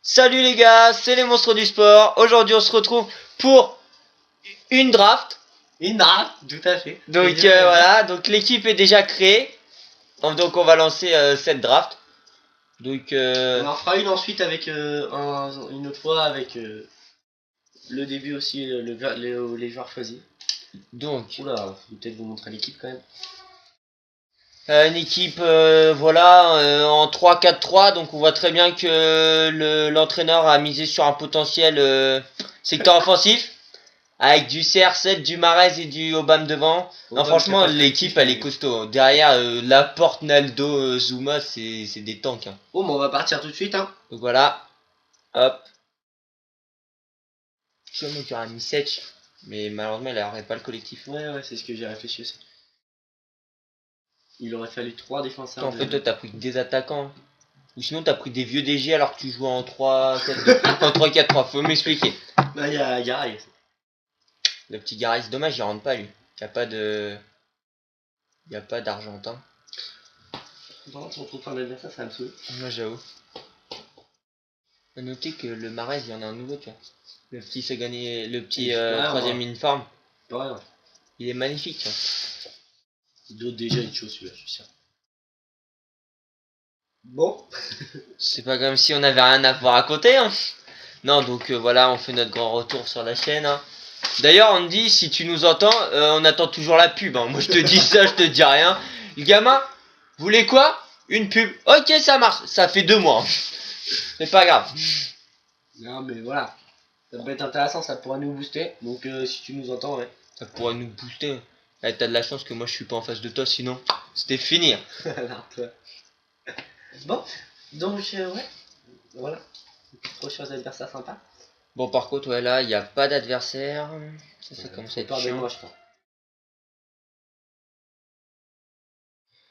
Salut les gars, c'est les monstres du sport. Aujourd'hui on se retrouve pour une draft. Une draft, tout à fait. Donc voilà, donc l'équipe est déjà créée. Donc on va lancer cette draft. Donc On en fera une ensuite avec une autre fois avec le début aussi, les joueurs choisis. donc Oula, faut peut-être vous montrer l'équipe quand même. une équipe voilà en 3-4-3. Donc on voit très bien que l'entraîneur a misé sur un potentiel secteur offensif. Avec du CR7, du Mahrez et du Obama devant. Non, franchement, l'équipe elle est costaud. Derrière, Laporte, Naldo, Zuma, c'est des tanks. Hein. Oh, mais on va partir tout de suite. Hein. Donc voilà. Hop. Je sais qu'il y aura mis Setch. Mais malheureusement, il n'aurait pas le collectif. Ouais, c'est ce que j'ai réfléchi aussi. Il aurait fallu 3 défenseurs. En fait, toi, t'as pris que des attaquants. Ou sinon, t'as pris des vieux DG alors que tu joues en 3-4-2. En 3-4-3, faut m'expliquer. Bah, il y a Garay. Le petit Garay, c'est dommage, il rentre pas lui. Il n'y a pas d'argentin. Non, si on trouve un adversaire, ça va me saouler. Moi, j'avoue. A noter que le Mahrez, il y en a un nouveau, tu vois. Le petit Sagani, le petit troisième uniforme. Ouais. Il est magnifique, tu vois. D'autres déjà, il est chaud celui-là, je suis sûr. Bon. C'est pas comme si on avait rien à vous raconter, hein. Non, donc voilà, on fait notre grand retour sur la chaîne. Hein. D'ailleurs, on me dit, si tu nous entends, on attend toujours la pub. Hein. Moi, je te dis ça, je te dis rien. Le gamin, vous voulez quoi? Une pub. Ok, ça marche. Ça fait 2 mois. C'est pas grave. Non, mais voilà. Ça peut être intéressant, ça pourrait nous booster. Donc, si tu nous entends, ouais. Ça pourrait nous booster. Eh, t'as de la chance que moi, je suis pas en face de toi, sinon, c'était fini. Bon, donc, ouais. Voilà. Prochains adversaires sympas. Bon, par contre, ouais, là, il n'y a pas d'adversaire. Ça commence à être chiant. Moi, je crois.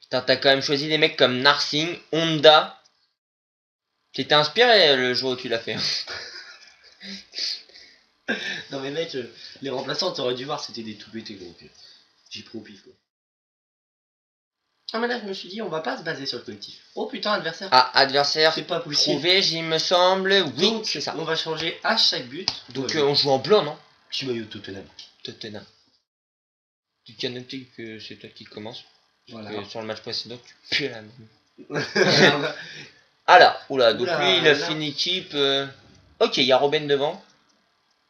T'as quand même choisi des mecs comme Narsing, Honda. T'étais inspiré le jour où tu l'as fait. Non, mais mec, les remplaçants, t'aurais dû voir, c'était des tout pétés, donc j'ai pris au pif, quoi. Ah, mais là, je me suis dit, on va pas se baser sur le collectif. Oh putain, adversaire. Ah, adversaire C'est pas possible. trouvé, il me semble. Oui, c'est ça. On va changer à chaque but. Donc, on joue en blanc, non? Petit maillot de Tottenham. Tottenham. Tu tiens noter que c'est toi qui commence. Voilà. Sur le match précédent, tu pues la même. Alors, oula, donc lui, il a fait une équipe. Ok, il y a Robben devant.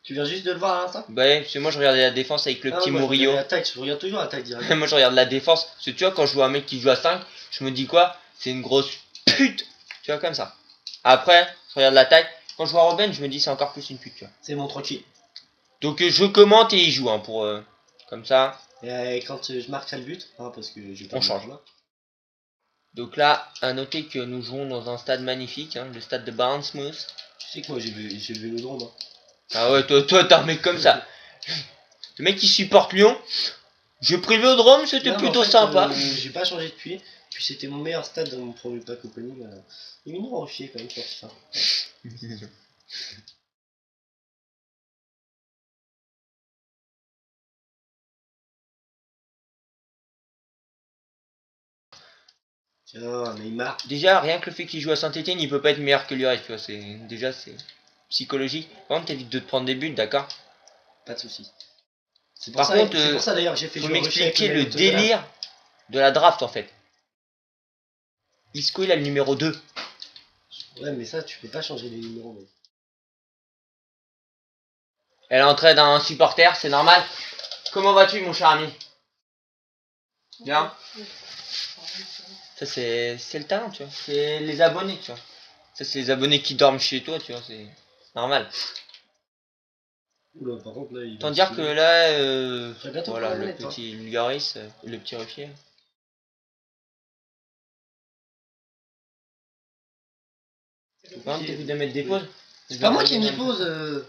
Tu viens juste de le voir à l'instant? Bah, parce que moi, je regardais la défense avec le petit Murillo. Je regarde toujours l'attaque direct. Moi, je regarde la défense. Parce que tu vois, quand je vois un mec qui joue à 5, je me dis quoi? C'est une grosse pute. Tu vois, comme ça. Après, je regarde l'attaque. Quand je vois Robben, je me dis c'est encore plus une pute, tu vois. C'est mon tranquille. Donc, je commente et il joue, hein, pour. Comme ça. Et quand je marquerai le but, hein, parce que j'ai pas. On change. Donc là, à noter que nous jouons dans un stade magnifique, hein, le stade de Bournemouth. Tu sais que moi, j'ai le Vélodrome. Hein. Ah ouais, toi, t'es un mec comme ça. Le mec qui supporte Lyon. Je pris le Vélodrome, c'était plutôt sympa. J'ai pas changé depuis. Puis c'était mon meilleur stade dans mon premier pack opening. Il est mignon à chier quand même sur ça. Tiens, Neymar. Déjà, rien que le fait qu'il joue à Saint-Etienne, il peut pas être meilleur que Lloris, tu vois. Déjà, c'est psychologique. Par contre, t'évites de te prendre des buts, d'accord? Pas de soucis. C'est pour ça d'ailleurs j'ai fait faut jouer m'expliquer le délire de la draft en fait. Isco, il a le numéro 2. Ouais, mais ça, tu peux pas changer les numéros. Mais... Elle est entrée d'un supporter, c'est normal. Comment vas-tu, mon cher ami? Bien. Ça, c'est le talent, tu vois. C'est les abonnés, tu vois. Ça, c'est les abonnés qui dorment chez toi, tu vois. C'est normal. Oula, par contre, là, il Tant dire que là, voilà, le mettre, petit Lloris, le petit Ruffier. Par contre, t'évites de mettre des pauses. C'est pas moi qui m'y pose.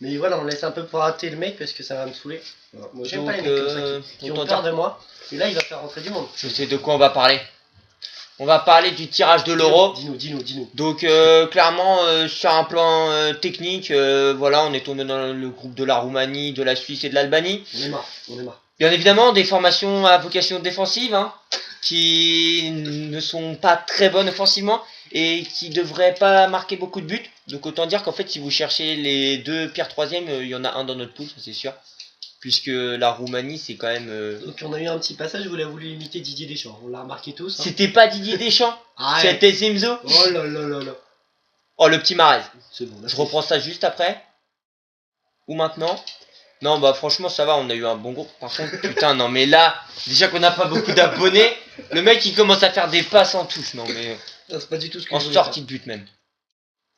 Mais voilà, on laisse un peu pour rater le mec parce que ça va me saouler. Voilà. Moi j'aime pas les mecs comme ça qui ont peur de moi. Et là il va faire rentrer du monde. Je sais de quoi on va parler. On va parler du tirage de l'euro. Dis-nous. Donc clairement sur un plan technique, voilà, on est tombé dans le groupe de la Roumanie, de la Suisse et de l'Albanie. On est marre. Bien évidemment, des formations à vocation défensive, hein. qui ne sont pas très bonnes offensivement et qui devraient pas marquer beaucoup de buts. Donc autant dire qu'en fait si vous cherchez les deux pires troisièmes, il y en a un dans notre poule, ça c'est sûr. Puisque la Roumanie c'est quand même... Donc on a eu un petit passage où il a voulu imiter Didier Deschamps, on l'a remarqué tous. Hein. C'était pas Didier Deschamps, c'était Zemzo. Oh là là là là. Oh le petit Mahrez. C'est bon, Je reprends ça juste après. Ou maintenant. Non bah franchement ça va, on a eu un bon groupe. Par contre putain non mais là, déjà qu'on n'a pas beaucoup d'abonnés, le mec il commence à faire des passes en touche. Non mais... c'est pas du tout ce que en sortie de but même.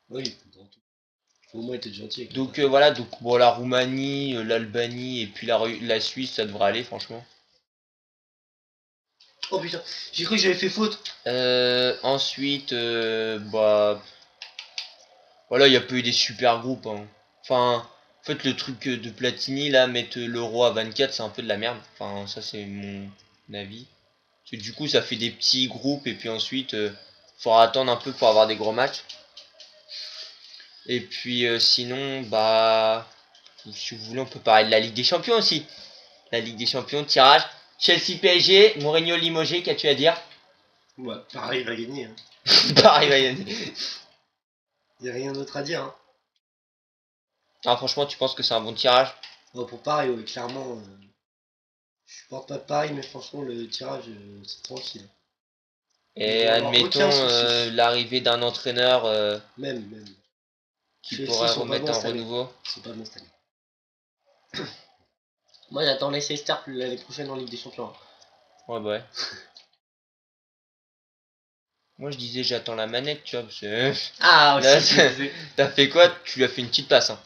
Oui, au moins il était gentil. Avec donc voilà, donc bon la Roumanie, l'Albanie et puis la Suisse ça devrait aller franchement. Oh putain, j'ai cru que j'avais fait faute. Ensuite, bah... voilà, il n'y a pas eu des super groupes. Hein. Enfin, en fait le truc de Platini là, mettre l'euro à 24 c'est un peu de la merde. Enfin ça c'est mon avis. Parce que du coup ça fait des petits groupes et puis ensuite faudra attendre un peu pour avoir des gros matchs. Et puis sinon bah... si vous voulez on peut parler de la Ligue des Champions aussi. La Ligue des Champions, tirage. Chelsea PSG, Mourinho limogé, qu'as-tu à dire? Ouais, Paris va gagner. Hein. Paris va gagner. Y'a rien d'autre à dire. Hein. Ah, franchement, tu penses que c'est un bon tirage? Bon, pour Paris, ouais, clairement. Je supporte pas Paris, mais franchement, le tirage, c'est tranquille. Et admettons l'arrivée d'un entraîneur même. qui pourrait remettre un renouveau. C'est pas bon cette année. Moi j'attends Leicester l'année prochaine en Ligue des Champions. Ouais bah ouais. Moi je disais j'attends la manette tu vois parce que... Ah aussi. T'as fait quoi? Tu lui as fait une petite passe hein.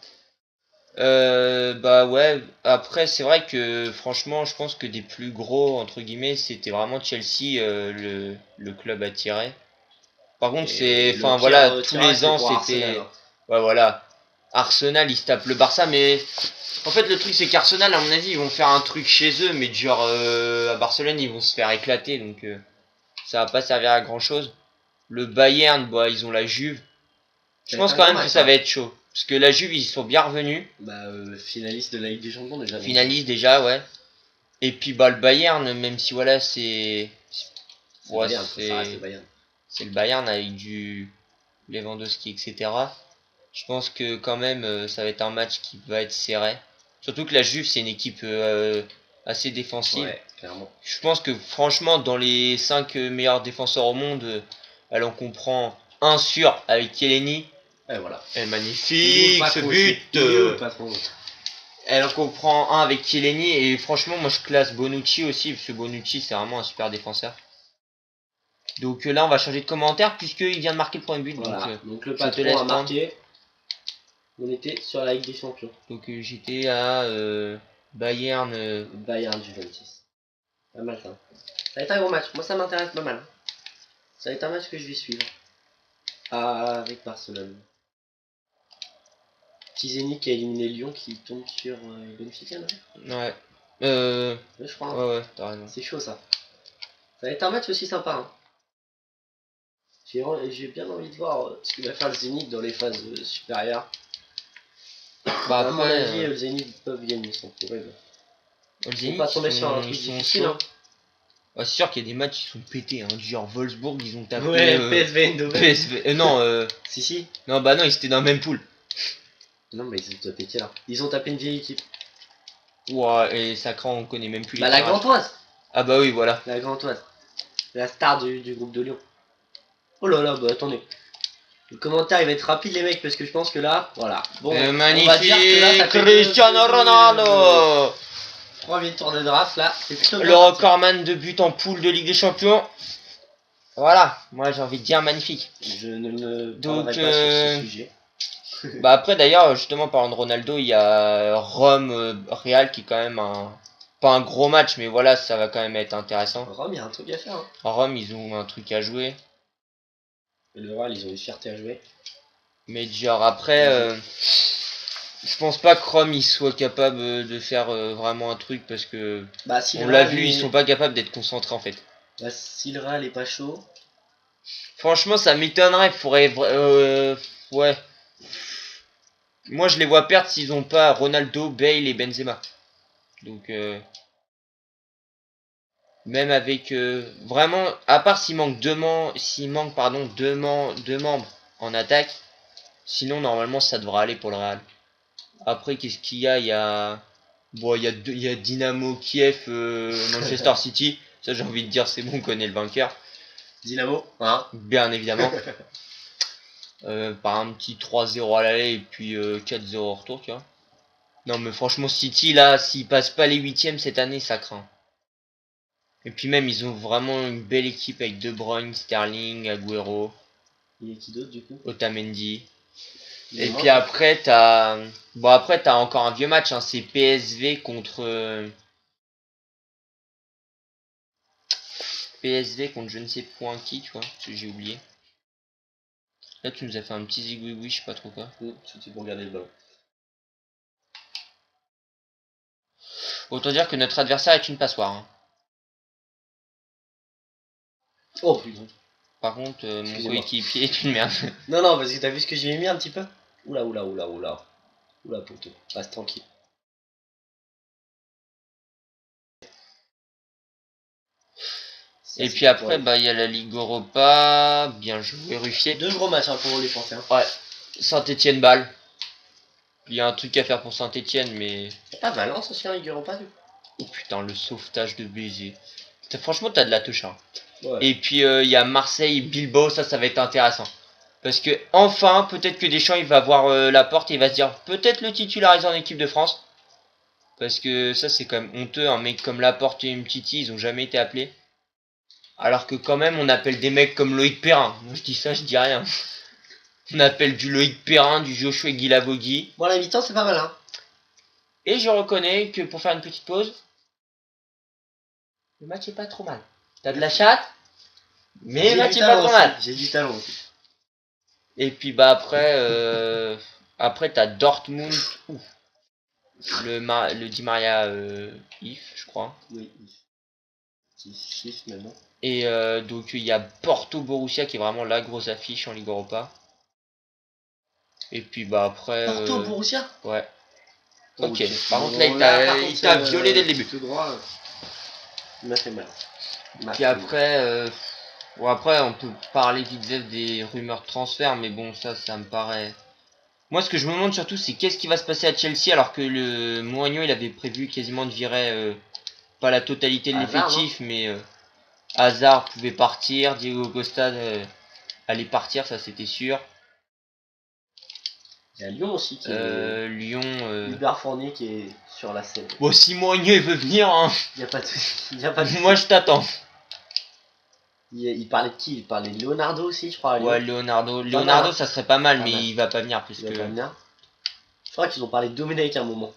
Bah ouais, après c'est vrai que franchement je pense que des plus gros entre guillemets c'était vraiment Chelsea le club à tirer. Par contre c'est... Enfin voilà, tous les ans c'était... Ouais voilà. Arsenal ils se tapent le Barça mais... En fait le truc c'est qu'Arsenal à mon avis ils vont faire un truc chez eux mais genre à Barcelone ils vont se faire éclater donc ça va pas servir à grand chose. Le Bayern bah ils ont la Juve. Je pense quand même que ça va être chaud. Parce que la Juve ils sont bien revenus. Bah finaliste de la Ligue des Champions déjà. Finaliste déjà ouais. Et puis bah le Bayern même si voilà c'est... Ouais, c'est le Bayern avec du Lewandowski etc. Je pense que quand même ça va être un match qui va être serré. Surtout que la Juve c'est une équipe assez défensive. Ouais, clairement. Je pense que franchement dans les 5 meilleurs défenseurs au monde, elle en comprend un sûr avec Chiellini. Et voilà. Et magnifique ce but. Elle en comprend un avec Chiellini et franchement moi je classe Bonucci aussi parce que Bonucci c'est vraiment un super défenseur. Donc là on va changer de commentaire puisqu'il vient de marquer le premier but. Voilà. Donc le patron a marqué. On était sur la Ligue des Champions. Donc j'étais à Bayern. Bayern Juventus. Pas mal ça. Ça va être un gros match. Moi ça m'intéresse pas mal. Ça va être un match que je vais suivre. Avec Barcelone. Tizeni qui a éliminé Lyon qui tombe sur Benfica, non? Ouais. Je crois. Hein. Ouais, t'as raison. C'est chaud ça. Ça va être un match aussi sympa. Hein. J'ai bien envie de voir ce qu'il va faire le Zénith dans les phases supérieures. Bah à mon avis, le Zénith peuvent gagner sans problème. Le Zénith, pas tomber sur un truc difficile. Hein. Ouais, c'est sûr qu'il y a des matchs qui sont pétés. Hein. Genre Wolfsburg, ils ont tapé. Ouais, PSV Eindhoven. Non, si. Non, bah non, ils étaient dans la même poule. Non, mais ils ont tapé qui là? Ils ont tapé une vieille équipe. Ouais, et Sacran, on connaît même plus les la Grantoise. Ah bah oui, voilà. La Grantoise. La star du groupe de Lyon. Oh là là, bah attendez. Le commentaire il va être rapide les mecs parce que je pense que là, voilà. Bon, magnifique, on va dire que là, ça fait Cristiano Ronaldo. 3 victoires de draft là, c'est plutôt le recordman de buts en poule de Ligue des Champions. Voilà, moi j'ai envie de dire magnifique. Je ne me parlerai pas sur ce sujet. Bah après d'ailleurs, justement parlant de Ronaldo, il y a Rome Real qui est quand même pas un gros match, mais voilà, ça va quand même être intéressant. Rome, il y a un truc à faire. Hein. Rome, ils ont un truc à jouer. Et le Real, ils ont une fierté à jouer. Mais genre après, je pense pas que Rome il soit capable de faire vraiment un truc parce que bah, si on l'a vu, ils sont pas capables d'être concentrés en fait. Bah, si le Real est pas chaud. Franchement, ça m'étonnerait. Faudrait ouais. Moi, je les vois perdre s'ils ont pas Ronaldo, Bale et Benzema. Donc Même avec vraiment, à part s'il manque s'il manque pardon deux membres en attaque, sinon normalement ça devrait aller pour le Real. Après qu'est-ce qu'il y a? Bon, il y a Dynamo Kiev, Manchester City. Ça j'ai envie de dire c'est bon, on connaît le vainqueur. Dynamo, hein. Bien évidemment. Par un petit 3-0 à l'aller et puis 4-0 au retour, tu vois. Non mais franchement City là, s'ils passent pas les huitièmes cette année, ça craint. Et puis même ils ont vraiment une belle équipe avec De Bruyne, Sterling, Agüero, Il y a qui d'autre du coup? Otamendi. Il Et est puis mort. après t'as encore un vieux match, hein, c'est PSV contre je ne sais point qui, tu vois, parce que j'ai oublié. Là tu nous as fait un petit zigouigoui, je sais pas trop quoi. C'était pour garder le ballon. Autant dire que notre adversaire est une passoire, hein. Oh putain. Par contre, mon Excusez-moi. coéquipier est une merde. Non, non, parce que t'as vu ce que j'ai mis un petit peu? Oula, oula, oula, oula. Oula, poteau. Reste tranquille. Ça, Et c'est puis pas pour après, elle. bah il y a la Ligue Europa, bien joué Ruffier. Deux gros matchs hein, pour les Français. Hein. Ouais, Saint-Étienne balle. Il y a un truc à faire pour Saint-Étienne, mais Pas Valence aussi en Ligue Europa du coup. oh putain, le sauvetage de baiser. Franchement, t'as de la touche, hein. Ouais. Et puis il y a Marseille, Bilbao, ça va être intéressant. Parce que enfin, peut-être que Deschamps il va voir la porte et il va se dire peut-être le titulariser en équipe de France. Parce que ça c'est quand même honteux, un mec comme Laporte et Umtiti, ils ont jamais été appelés. Alors que quand même on appelle des mecs comme Loïc Perrin. Moi je dis ça, je dis rien. On appelle du Loïc Perrin, du Joshua Guilavogui. Bon, la mi-temps, c'est pas mal, hein. Et je reconnais que pour faire une petite pause, le match est pas trop mal. T'as de la chatte, mais le match est pas trop mal. J'ai du talent aussi. Et puis bah après t'as Dortmund, ouf, le Di Maria if je crois. Oui. 6 maintenant. Et donc il y a Porto Borussia qui est vraiment la grosse affiche en Ligue Europa. Et puis bah après Porto, Borussia. ouais. Ok. Ok. Par contre Bon, là par il contre, t'a violé dès le début. tout droit, il m'a fait mal. Puis après bon après on peut parler vite fait des rumeurs de transfert, mais bon ça me paraît. Moi ce que je me demande surtout c'est qu'est-ce qui va se passer à Chelsea alors que le Mourinho il avait prévu quasiment de virer pas la totalité de l'effectif, mais Hazard pouvait partir, Diego Costa allait partir, ça c'était sûr. Il y a Lyon aussi qui est. Lyon. Hubert Fournier qui est sur la scène. Bon, si Mourinho il veut venir, hein. Il y a pas de souci. Il y a pas de Moi je t'attends. il parlait de qui? Il parlait de Leonardo aussi, je crois. À Lyon. Ouais, Leonardo. Pas Leonardo, mal, hein. ça serait pas mal, Pas mais mal. il va pas venir parce Il va que. pas venir. Je crois qu'ils ont parlé de Domenech à un moment.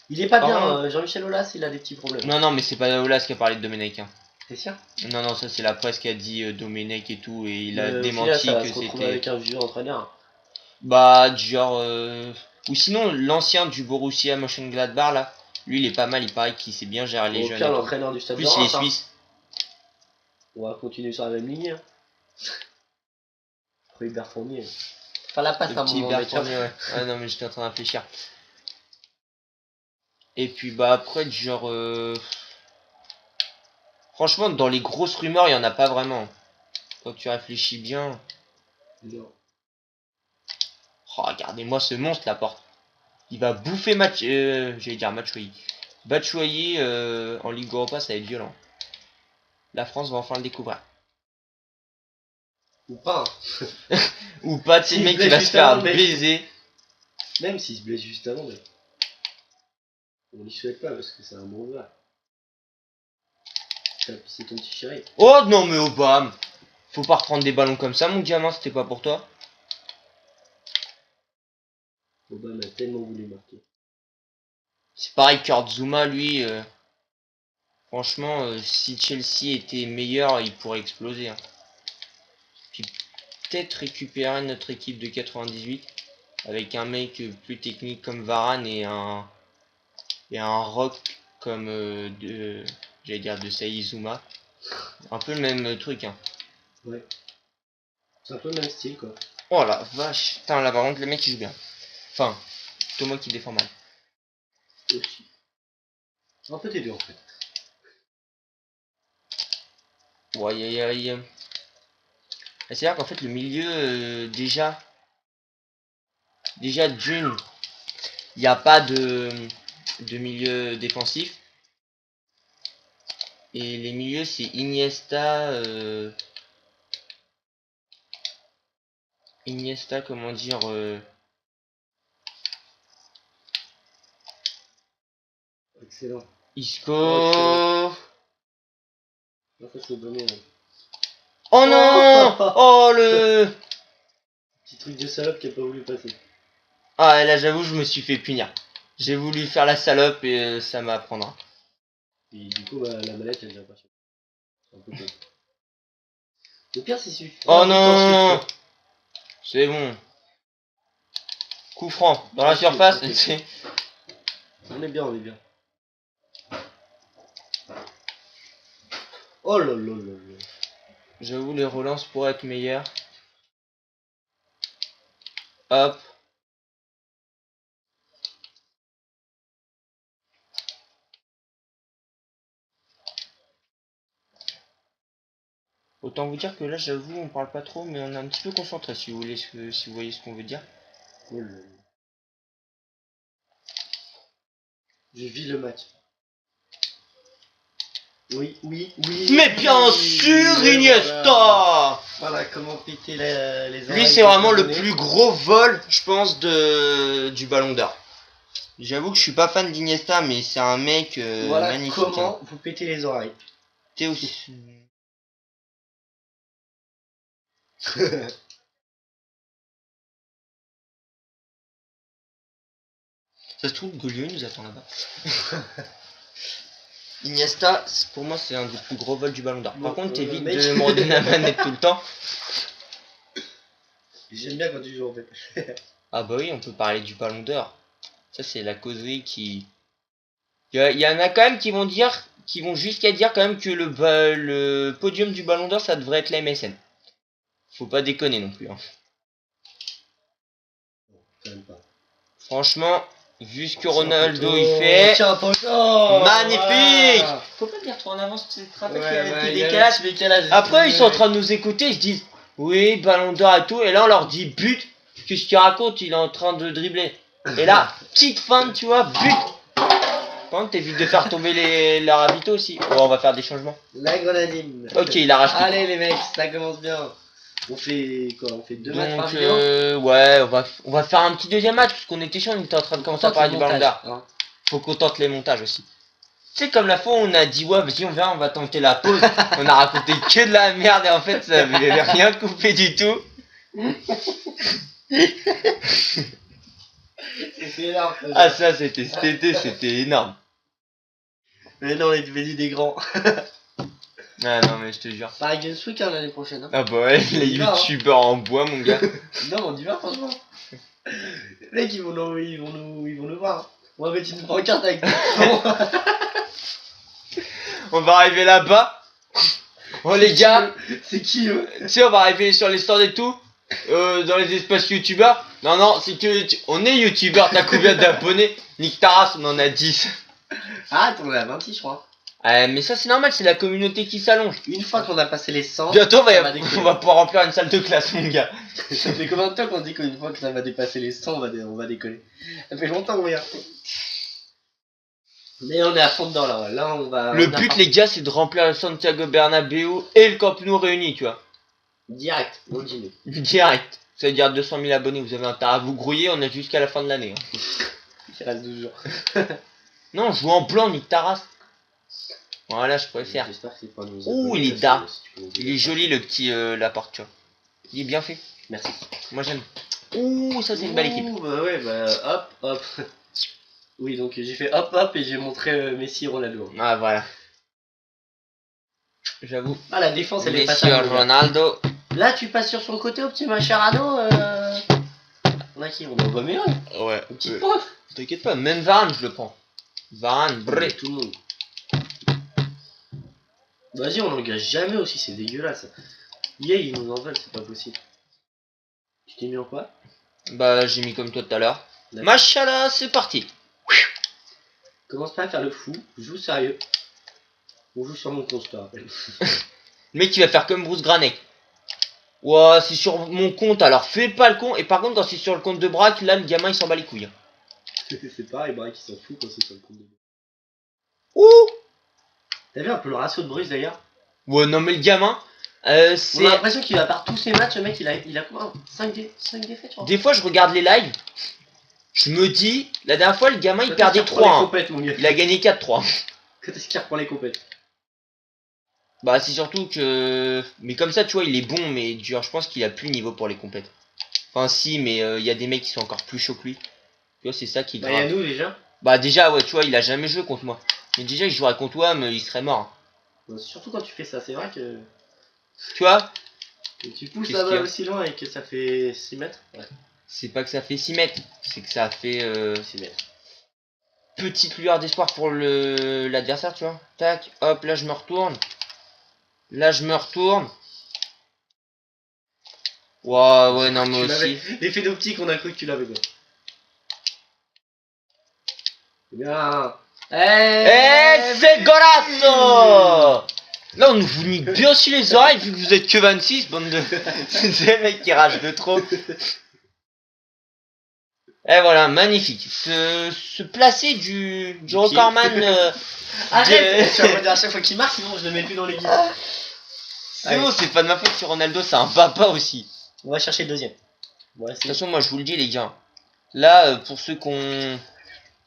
Il est pas bien, contre- Jean-Michel Aulas, il a des petits problèmes. Non, non, mais c'est pas Aulas qui a parlé de Domenech, hein. C'est sûr? Non, non, ça c'est la presse qui a dit Domenech et tout, et il a Au final, démenti ça va que se retrouver c'était. avec un vieux entraîneur. Bah, du genre. Ou sinon, l'ancien du Borussia Mönchengladbach là, lui il est pas mal, il paraît qu'il sait bien gérer les Au jeunes. pire, Et tout. l'entraîneur du Stade de Plus il est Reims. Hein. suisse. On va continuer sur la même ligne. Hein. Après Hubert Fournier. Enfin, la passe Le à un petit moment, Hubert mais tu vois. Fournier, ouais. Ah non, mais j'étais en train de réfléchir. Et puis bah après, du genre. Franchement, dans les grosses rumeurs, il y en a pas vraiment. Quand tu réfléchis bien. Non. Oh, regardez-moi ce monstre, la porte. Il va bouffer j'allais dire Batshuayi. Batshuayi en Ligue Europa, ça va être violent. La France va enfin le découvrir. Ou pas. Hein. Ou pas, c'est le S'il mec se qui blesse va se juste avant, faire le mec. baiser. Même s'il se blesse juste avant, mais. On lui souhaite pas parce que c'est un bon gars. C'est ton petit chéri. Oh non, mais Obama. Faut pas reprendre des ballons comme ça, mon diamant, c'était pas pour toi. Obama a tellement voulu marquer. C'est pareil, Kurt Zouma, lui. Franchement, si Chelsea était meilleur, il pourrait exploser. Hein. Puis peut-être récupérer notre équipe de 98 avec un mec plus technique comme Varane et un rock comme j'allais dire de Saizuma. Un peu le même truc. Hein. Ouais. C'est un peu le même style quoi. Oh la vache. Putain, là par contre, le mec il joue bien. Enfin, Thomas qui défend mal. Aussi. Un peu des deux en fait. Ouais, aïe, aïe, aïe. C'est-à-dire qu'en fait, le milieu, déjà d'une, il n'y a pas de milieu défensif. Et les milieux, c'est Iniesta, Iniesta, comment dire, Excellent. Isco. Oh, non, ça c'est donné. Hein. Oh non. Oh le. Petit truc de salope qui a pas voulu passer. Ah là, j'avoue, je me suis fait punir. J'ai voulu faire la salope et ça m'apprendra. Et du coup, bah, la mallette elle vient pas. C'est un peu con. Le pire, c'est celui. Oh non. C'est bon. Coup franc dans la surface. Okay. On est bien, on est bien. Oh là là là là. J'avoue, les relances pourraient être meilleures. Hop. Autant vous dire que là, j'avoue, on parle pas trop, mais on est un petit peu concentré si vous voulez, si vous voyez ce qu'on veut dire. Oh là là. Je vis le match. Oui, oui, oui. Mais bien sûr, Iniesta. Voilà comment péter les Lui, c'est vraiment le plus gros vol, je pense, du Ballon d'Or. J'avoue que je suis pas fan d'Iniesta, mais c'est un mec voilà magnifique. comment vous pétez les oreilles. T'es aussi. Ça se trouve, Goliath nous attend là-bas. Iniesta, pour moi, c'est un des plus gros vols du Ballon d'Or. Par contre, t'évites de me redonner la manette tout le temps. J'aime bien quand tu joues en fait. Ah bah oui, on peut parler du Ballon d'Or. Ça, c'est la causerie qui... Il y en a quand même qui vont dire, qui vont jusqu'à dire quand même que le podium du Ballon d'Or, ça devrait être la MSN. Faut pas déconner non plus. Hein. Pas. Franchement, vu ce que Ronaldo il fait... Tiens, magnifique. Voilà. Faut pas dire trop en avance, tu te rappelles Ouais, qu'il y avait ouais, des décalages. Après, ils sont en train de nous écouter, ils se disent, oui, Ballon d'Or et tout, et là on leur dit but, qu'est-ce qu'il raconte, il est en train de dribbler. Et là, petite feinte, tu vois, but. Par contre, t'évites de faire tomber les ravitaux aussi. Oh, on va faire des changements. La grenadine. Ok, il arrache tout. Allez les mecs, ça commence bien. On fait quoi? On fait deux matchs par Donc, vidéo. ouais, on va faire un petit deuxième match, parce qu'on était chiant, on était en train de commencer à parler du Ballon d'Or. Hein. Faut qu'on tente les montages aussi. Tu sais, comme la fois où on a dit, ouais, vas-y, on verra, on va tenter la pause. On a raconté que de la merde, et en fait, ça avait rien coupé du tout. C'est énorme. Ah, ça, c'était cet été, c'était énorme. Mais non, on est devenus des grands. Ah non, mais je te jure. Pareil Games Week hein, l'année prochaine. Hein. Ah bah ouais, les youtubeurs en bois, mon gars. Non, on y va, franchement. Les mecs, ils vont nous voir. On va mettre une pancarte avec des sons. On va arriver là-bas. Oh les gars, c'est qui eux? tu sais, on va arriver sur les stands et tout. Dans les espaces youtubeurs. Non, non, c'est que on est youtubeur, t'as combien d'abonnés? Nick Taras, on en a 10. Ah, on est à 26, je crois. Mais ça, c'est normal, c'est la communauté qui s'allonge. Une fois qu'on a passé les 100, bientôt, on on va pouvoir remplir une salle de classe, mon gars. Ça fait combien de temps qu'on dit qu'une fois que ça va dépasser les 100, on va décoller? Ça fait longtemps, oui. Mais on est à fond dedans là. Là, on va. Le but, les gars, c'est de remplir le Santiago Bernabéu et le Camp Nou réunis, tu vois. Direct, on dit nous. Direct. Ça veut dire 200 000 abonnés, vous avez intérêt à vous grouiller, on a jusqu'à la fin de l'année. Hein. Il reste 12 jours. Non, joue en blanc, Nick Taras. Voilà, je préfère. J'espère que c'est pas nous. Ouh, il est da. Il est joli le petit Laporte, tu vois. Il est bien fait. Merci. Moi j'aime. Ouh, ça c'est une belle équipe. Bah ouais, bah hop, hop. Oui, donc j'ai fait hop, hop et j'ai montré Messi et Ronaldo. Ah, voilà. J'avoue. Ah, la défense, elle est pas Messi et Ronaldo. Là, tu passes sur son côté au petit Mascherano. On a qui? On a Aubameyang. Ouais. Un petit pauvre. T'inquiète pas, même Varane, je le prends. Varane, bref. Tout le monde. Vas-y, on n'engage jamais aussi, c'est dégueulasse. Yeah, ils nous en veulent, c'est pas possible. Tu t'es mis en quoi? Bah, j'ai mis comme toi tout à l'heure. Machallah, c'est parti. Commence pas à faire le fou, joue sérieux. On joue sur mon compte, je te rappelle. Le mec, il va faire comme Bruce Granek. Ouah, c'est sur mon compte, alors fais pas le con. Et par contre, quand c'est sur le compte de Braque, là, le gamin, il s'en bat les couilles. C'est pareil, Braque, il s'en fout quand c'est sur le compte de... Ouh. T'as vu un peu le ratio de Bruce d'ailleurs? Ouais, non, mais le gamin, On a c'est... l'impression qu'il va par tous ses matchs, le mec, il a quoi? 5 défaites, je crois. Des fois, je regarde les lives. Je me dis, la dernière fois, le gamin, il Quand perdait est-ce qu'il reprend 3. les compètes, mon gars? Il a gagné 4-3. Quand est-ce qu'il reprend les compètes? Bah, c'est surtout que... Mais comme ça, tu vois, il est bon, mais dur. Je pense qu'il a plus le niveau pour les compètes. Enfin, si, mais il y a des mecs qui sont encore plus chauds que lui. Tu vois, c'est ça qui est Bah, grave. y'a nous déjà. Bah, déjà, ouais, tu vois, il a jamais joué contre moi. Mais déjà, il jouerait contre toi, mais il serait mort. Surtout quand tu fais ça, c'est vrai que Tu vois, tu pousses Qu'est-ce la qu'il y balle a aussi loin et que ça fait 6 mètres. Ouais, c'est pas que ça fait 6 mètres. C'est que ça fait 6 mètres. petite lueur d'espoir pour l'adversaire, tu vois. Tac, hop, là, je me retourne. Là, je me retourne. Waouh, ouais, non, mais Tu aussi. l'avais. L'effet d'optique, on a cru que tu l'avais quoi. Bien. Eh, c'est golasso! Là, on vous nique bien sur les oreilles, vu que vous êtes que 26, bande de... Des mecs qui ragent de trop. Et voilà, magnifique. Se placer du recordman... Arrête. Tu vas me dire à chaque fois qu'il marque, sinon je le mets plus dans les guides. C'est bon, c'est pas de ma faute si Ronaldo, c'est un papa aussi. On va chercher le deuxième. De toute façon, moi, je vous le dis, les gars. Là, pour ceux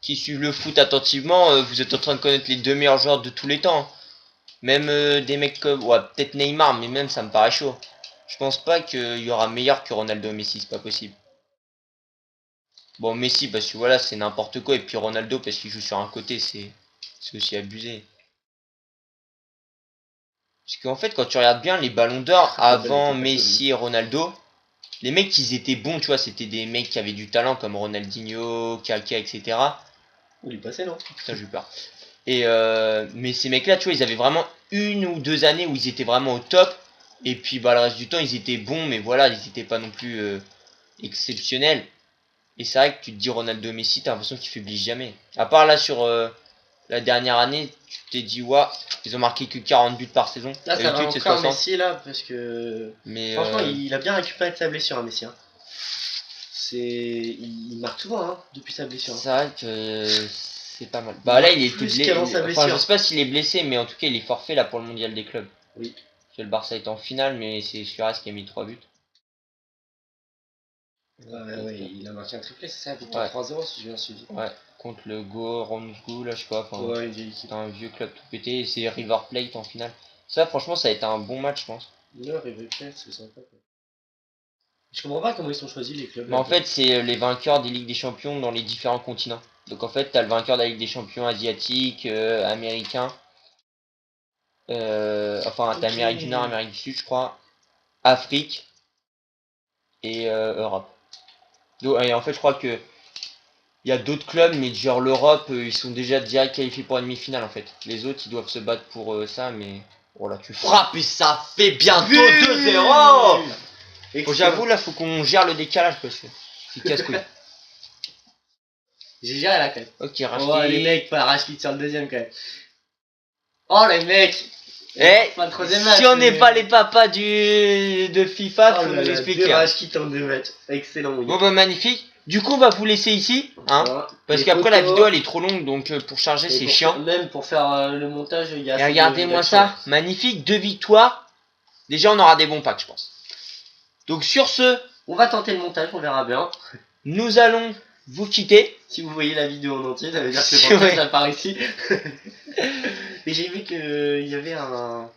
qui suivent le foot attentivement, vous êtes en train de connaître les 2 meilleurs joueurs de tous les temps. Même des mecs comme... Ouais, peut-être Neymar, mais même ça me paraît chaud. Je pense pas qu'il y aura meilleur que Ronaldo et Messi, c'est pas possible. Bon, Messi, parce que voilà, c'est n'importe quoi. Et puis Ronaldo, parce qu'il joue sur un côté, c'est aussi abusé. Parce qu'en fait, quand tu regardes bien les ballons d'or avant Messi et Ronaldo, les mecs, ils étaient bons, tu vois. C'était des mecs qui avaient du talent, comme Ronaldinho, Kaka, etc. Oh, il est passé, non? Putain, j'ai eu peur. Et mais ces mecs-là, tu vois, ils avaient vraiment 1 ou 2 années où ils étaient vraiment au top. Et puis, bah, le reste du temps, ils étaient bons, mais voilà, ils étaient pas non plus exceptionnels. Et c'est vrai que tu te dis Ronaldo Messi, t'as l'impression qu'ils faiblissent jamais. À part là, sur la dernière année, tu t'es dit, ouah, ils ont marqué que 40 buts par saison. Là, ça va D'habitude, c'est encore 60. Messi, là, parce que... Mais franchement, il a bien récupéré de sa blessure, hein, Messi. Hein. Il marque souvent, hein, depuis sa blessure. c'est vrai que c'est pas mal. Bah là, il était blessé. qu'avant sa blessure. Enfin, je sais pas s'il est blessé, mais en tout cas, il est forfait là pour le mondial des clubs. Oui. Parce que le Barça est en finale, mais c'est Suarez qui a mis 3 buts. Ouais, il a marqué un triplé, c'est ça, victoire 3-0 si j'ai bien suivi. Ouais, contre le Go Romsgou, là, je sais pas. Enfin, Ouais, c'est un vieux club tout pété, et c'est River Plate en finale. Ça, franchement, ça a été un bon match, je pense. Non, River Plate, c'est sympa. Quoi. Je comprends pas comment ils sont choisis les clubs. Mais en fait, c'est les vainqueurs des Ligues des Champions dans les différents continents. Donc en fait, t'as le vainqueur de la Ligue des Champions asiatique, américain. Enfin, t'as Amérique du Nord, Amérique du Sud, je crois. Afrique. Et Europe. Donc, et en fait, je crois que il y a d'autres clubs, mais genre l'Europe, ils sont déjà direct qualifiés pour la demi-finale en fait. Les autres, ils doivent se battre pour ça, mais... Voilà, tu frappes et ça fait bientôt 2-0. Bon, j'avoue, là, faut qu'on gère le décalage parce que c'est casse-couille. J'ai géré là quand même. Ok, Oh, Rashford. les mecs, pas Rashford sur le deuxième quand même. Oh, les mecs. Eh, Pas le troisième match, si on n'est mais- pas les papas de FIFA, faut nous l'expliquer. Hein. Rashford en 2 matchs. Excellent, mon Bon, gars. bah, magnifique. Du coup, on va vous laisser ici, hein. Voilà. Parce Les qu'après, la photos, vidéo, elle est trop longue, donc pour charger, et c'est pour chiant. faire- Même pour faire le montage, il y a Et assez regardez-moi d'action. ça, magnifique, 2 victoires. Déjà, on aura des bons packs, je pense. Donc, sur ce, On va tenter le montage, on verra bien. nous allons vous quitter. Si vous voyez la vidéo en entier, ça veut dire que C'est le montage vrai. apparaît ici. Mais j'ai vu qu'il y avait un...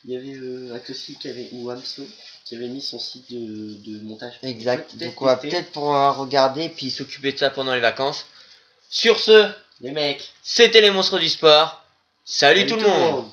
Il y avait Akossi qui avait... ou Amso qui avait mis son site de montage. Exact. Peut-être Donc, on va tester. peut-être pouvoir regarder puis s'occuper de ça pendant les vacances. Sur ce, Les mecs. c'était les monstres du sport. Salut tout le monde.